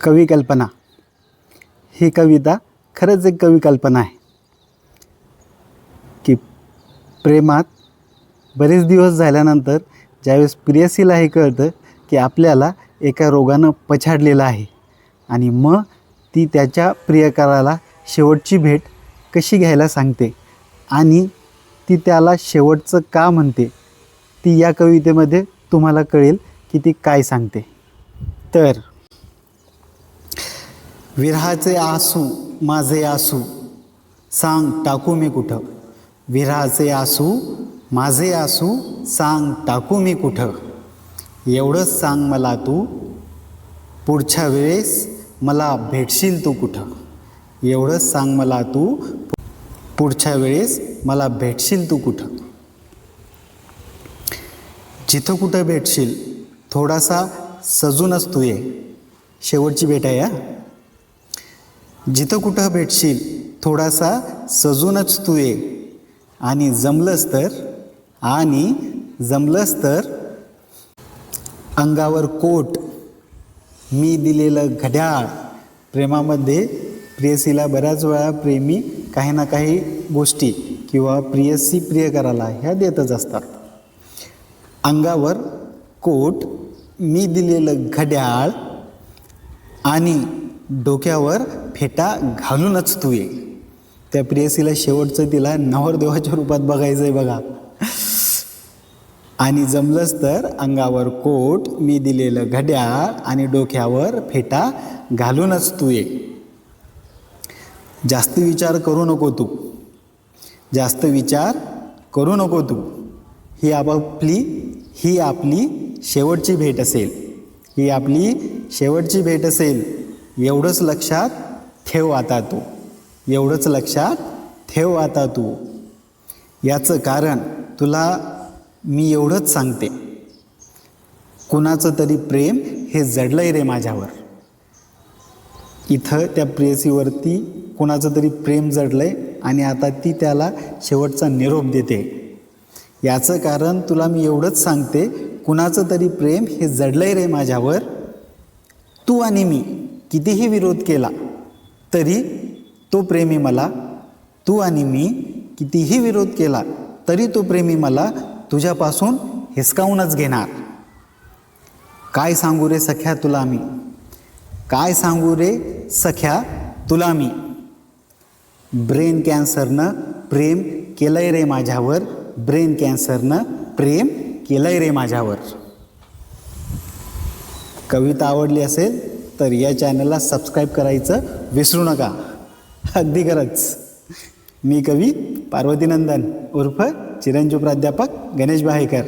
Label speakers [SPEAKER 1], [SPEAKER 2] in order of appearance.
[SPEAKER 1] कवी कल्पना ही कविता खरंच एक कवी कल्पना आहे की प्रेमात बरेच दिवस झाल्यानंतर ज्यावेळेस प्रियसीला हे कळतं की आपल्याला एका रोगानं पछाडलेलं आहे आणि मग ती त्याच्या प्रियकराला शेवटची भेट कशी घ्यायला सांगते आणि ती त्याला शेवटचं का म्हणते ती या कवितेमध्ये तुम्हाला कळेल की ती काय सांगते. तर विरहाचे आसू माझे आसू सांग टाकू मी कुठं, विरहाचे आसू माझे आसू सांग टाकू मी कुठं, एवढंच सांग मला तू पुढच्या वेळेस मला भेटशील तू कुठं, एवढंच सांग मला तू पुढच्या वेळेस मला भेटशील तू कुठं. जिथं कुठं भेटशील थोडासा सजूनच तू ये, शेवटची भेट आहे. जिथं कुठं भेटशील थोडासा सजूनच तू ये आणि जमलंच तर अंगावर कोट मी दिलेलं घड्याळ. प्रेमामध्ये प्रेयसीला बऱ्याच वेळा प्रेमी काही ना काही गोष्टी किंवा प्रियसी प्रियकराला ह्या देतच असतात. अंगावर कोट मी दिलेलं घड्याळ आणि डोक्यावर फेटा घालूनच तू ये. त्या प्रेयसीला शेवटचं तिला नवरदेवाच्या रूपात बघायचं आहे बघा. आणि जमलंच तर अंगावर कोट मी दिलेलं घड्याळ आणि डोक्यावर फेटा घालूनच तू ये. जास्त विचार करू नको तू, जास्त विचार करू नको तू. ही आपली शेवटची भेट असेल, ही आपली शेवटची भेट असेल. एवढंच लक्षात ठेव आता तू, एवढंच लक्षात ठेव आता तू. याचं कारण तुला मी एवढंच सांगते, कुणाचं तरी प्रेम हे जडलंय रे माझ्यावर. इथं त्या प्रेयसीवरती कुणाचं तरी प्रेम जडलंय आणि आता ती त्याला शेवटचा निरोप देते. याचं कारण तुला मी एवढंच सांगते, कुणाचं तरी प्रेम हे जडलंय रे माझ्यावर. तू आणि मी कितीही विरोध केला तरी तो प्रेमी मला, तू आणि मी कितीही विरोध केला तरी तो प्रेमी मला तुझ्यापासून हिसकावूनच घेणार. काय सांगू रे सख्या तुला मी, काय सांगू रे सख्या तुला मी. ब्रेन कॅन्सरनं प्रेम केलंय रे माझ्यावर, ब्रेन कॅन्सरनं प्रेम केलंय रे माझ्यावर. कविता आवडली असेल तर या चॅनलला सबस्क्राईब करायचं विसरू नका. अगदी खरंच. मी कवी पार्वतीनंदन उर्फ चिरंजीव प्राध्यापक गणेश बाहेकर.